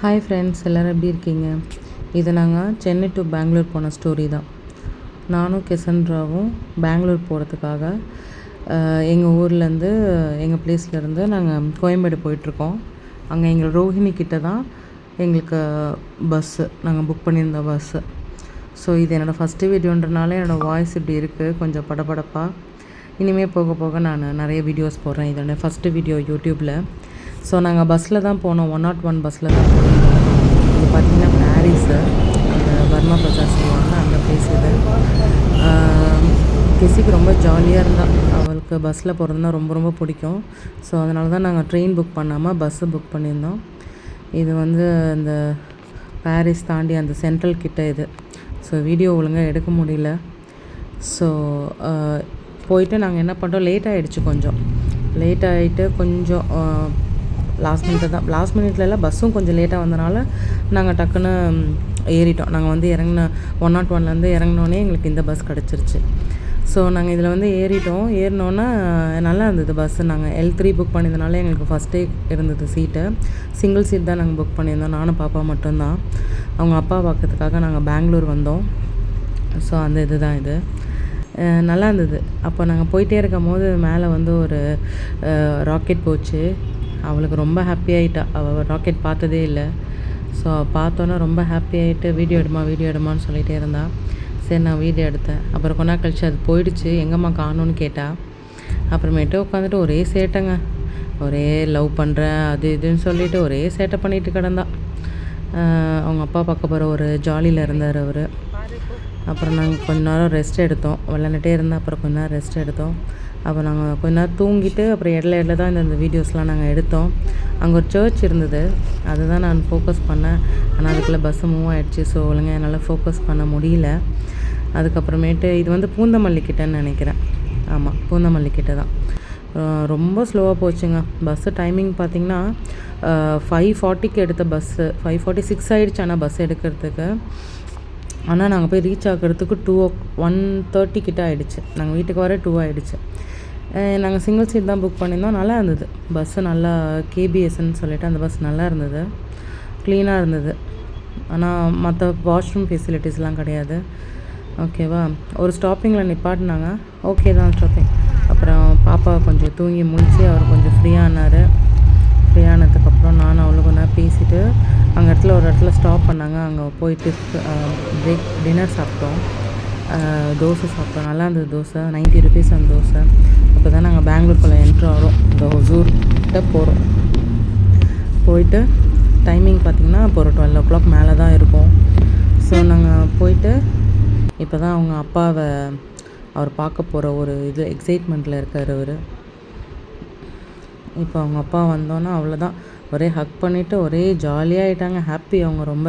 Hi friends, எல்லோரும் எப்படி இருக்கீங்க? இது நாங்கள் சென்னை டு பெங்களூர் போன ஸ்டோரி தான். நானும் கெசன்ட்ராவும் பெங்களூர் போகிறதுக்காக எங்கள் ஊர்லேருந்து எங்கள் ப்ளேஸ்லேருந்து நாங்கள் கோயம்பேடு போயிட்டுருக்கோம். அங்கே எங்கள் ரோஹிணி கிட்ட தான் எங்களுக்கு பஸ்ஸு நாங்கள் புக் பண்ணியிருந்த பஸ்ஸு. ஸோ இது என்னோடய ஃபஸ்ட்டு வீடியோன்றனால என்னோடய வாய்ஸ் இப்படி இருக்குது, கொஞ்சம் படபடப்பாக. இனிமேல் போக போக நான் நிறைய வீடியோஸ் போடுறேன். இதோட ஃபஸ்ட்டு வீடியோ யூடியூப்பில். ஸோ நாங்கள் பஸ்ஸில் தான் போனோம், 101 பஸ்ஸில் தான் போனோம். இது பார்த்திங்கன்னா பாரிஸு, அந்த பர்மா பஜார் சொல்லுவாங்க, அந்த ப்ளேஸ் இது. கெசிக்கு ரொம்ப ஜாலியாக இருந்தால், அவளுக்கு பஸ்ஸில் போகிறதுனா ரொம்ப ரொம்ப பிடிக்கும். ஸோ அதனால தான் நாங்கள் ட்ரெயின் புக் பண்ணாமல் பஸ்ஸு புக் பண்ணியிருந்தோம். இது இந்த பாரிஸ் தாண்டி அந்த சென்ட்ரல் கிட்ட இது. ஸோ வீடியோ ஒழுங்காக எடுக்க முடியல. ஸோ போயிட்டு நாங்கள் என்ன பண்ணுறோம், லேட் ஆகிடுச்சு, கொஞ்சம் லேட் ஆகிட்டு கொஞ்சம் லாஸ்ட் மினிட்லலாம் பஸ்ஸும் கொஞ்சம் லேட்டாக வந்தனால நாங்கள் டக்குன்னு ஏறிட்டோம். நாங்கள் இறங்கின 101 இறங்கினோன்னே எங்களுக்கு இந்த பஸ் கிடச்சிருச்சு. ஸோ நாங்கள் இதில் ஏறிட்டோம். ஏறினோன்னா நல்லா இருந்தது பஸ்ஸு. நாங்கள் L3 புக் பண்ணியிருந்தனால எங்களுக்கு ஃபஸ்ட்டே இருந்தது சீட்டு. சிங்கிள் சீட் தான் நாங்கள் புக் பண்ணியிருந்தோம், நானும் பாப்பா மட்டும்தான். அவங்க அப்பா பார்க்கறதுக்காக நாங்கள் பெங்களூர் வந்தோம். ஸோ அந்த இது தான் இது. நல்லா இருந்தது. அப்போ நாங்கள் போயிட்டே இருக்கும் போது மேலே ஒரு ராக்கெட் போச்சு. அவளுக்கு ரொம்ப ஹாப்பி ஆகிட்டா. அவள் ராக்கெட் பார்த்ததே இல்லை. ஸோ பார்த்தோன்னா ரொம்ப ஹாப்பி ஆகிட்டு வீடியோ எடுமான்னு சொல்லிகிட்டே இருந்தாள். சரி, நான் வீடியோ எடுத்தேன். அப்புறம் கொஞ்ச நாள் கழிச்சு அது போயிடுச்சு. எங்கம்மா காணோன்னு கேட்டால். அப்புறமேட்டு உட்காந்துட்டு ஒரே சேட்டைங்க, ஒரே லவ் பண்ணுறேன் அது இதுன்னு சொல்லிவிட்டு ஒரே சேட்டை பண்ணிட்டு கிடந்தா. அவங்க அப்பா பார்க்க போகிற ஒரு ஜாலியில் இருந்தார் அவர். அப்புறம் நாங்கள் கொஞ்ச நேரம் ரெஸ்ட் எடுத்தோம். விளையாண்டுட்டே இருந்தால் அப்புறம் கொஞ்ச நேரம் ரெஸ்ட் எடுத்தோம். அப்போ நாங்கள் கொஞ்ச நேரம் தூங்கிட்டு அப்புறம் இடையில தான் இந்த வீடியோஸ்லாம் நாங்கள் எடுத்தோம். அங்கே ஒரு சர்ச் இருந்தது, அதுதான் நான் ஃபோக்கஸ் பண்ணேன். ஆனால் அதுக்குள்ளே பஸ்ஸு மூவ் ஆகிடுச்சு. ஸோ ஒழுங்காக என்னால் ஃபோக்கஸ் பண்ண முடியல. அதுக்கப்புறமேட்டு இது பூந்தமல்லி கிட்டேன்னு நினைக்கிறேன். ஆமாம், பூந்தமல்லி கிட்ட தான். ரொம்ப ஸ்லோவாக போச்சுங்க. பஸ்ஸு டைமிங் பார்த்திங்கன்னா 5:40க்கு எடுத்த பஸ்ஸு 5:46 ஆகிடுச்சு. ஆனால் பஸ் எடுக்கிறதுக்கு ஆனால் நாங்கள் போய் ரீச் ஆகிறதுக்கு 1:30 கிட்ட ஆகிடுச்சு. நாங்கள் வீட்டுக்கு வர 2 ஆகிடுச்சு. நாங்கள் சிங்கிள் சீட் தான் புக் பண்ணியிருந்தோம். நல்லா இருந்தது பஸ்ஸு, நல்லா KBSன்னு சொல்லிவிட்டு அந்த பஸ் நல்லா இருந்தது, க்ளீனாக இருந்தது. ஆனால் மற்ற வாஷ்ரூம் ஃபெசிலிட்டிஸ்லாம் கிடையாது. ஓகேவா, ஒரு ஸ்டாப்பிங்கில் நிப்பாட்டினாங்க, ஓகே தான் ஸ்டாப்பிங். அப்புறம் பாப்பா கொஞ்சம் தூங்கி முழிச்சு அவர் கொஞ்சம் ஃப்ரீயானார். ஃப்ரீயானதுக்கப்புறம் நானும் அவளும் கொஞ்ச நேரம் பேசிவிட்டு அங்கே ஒரு இடத்துல ஸ்டாப் பண்ணாங்க. அங்கே போயிட்டு டின்னர் சாப்பிட்டோம். தோசை சாப்பிட்டோம். நல்லா இருந்தது தோசை, 90 rupees அந்த தோசை. அப்போ தான் நாங்கள் பெங்களூருக்குள்ளே என்ட்ரு ஆகிறோம். இந்த ஒசூர்கிட்ட போகிறோம். போயிட்டு டைமிங் பார்த்திங்கன்னா இப்போ ஒரு 12 o'clock மேலே தான் இருக்கும். ஸோ நாங்கள் போயிட்டு இப்போ தான் அவங்க அப்பாவை அவர் பார்க்க போகிற ஒரு எக்ஸைட்மெண்ட்டில் இருக்கார் அவர். இப்போ அவங்க அப்பா வந்தோன்னா அவ்வளோதான், ஒரே ஹக் பண்ணிவிட்டு ஒரே ஜாலியாகிட்டாங்க, ஹாப்பி அவங்க ரொம்ப.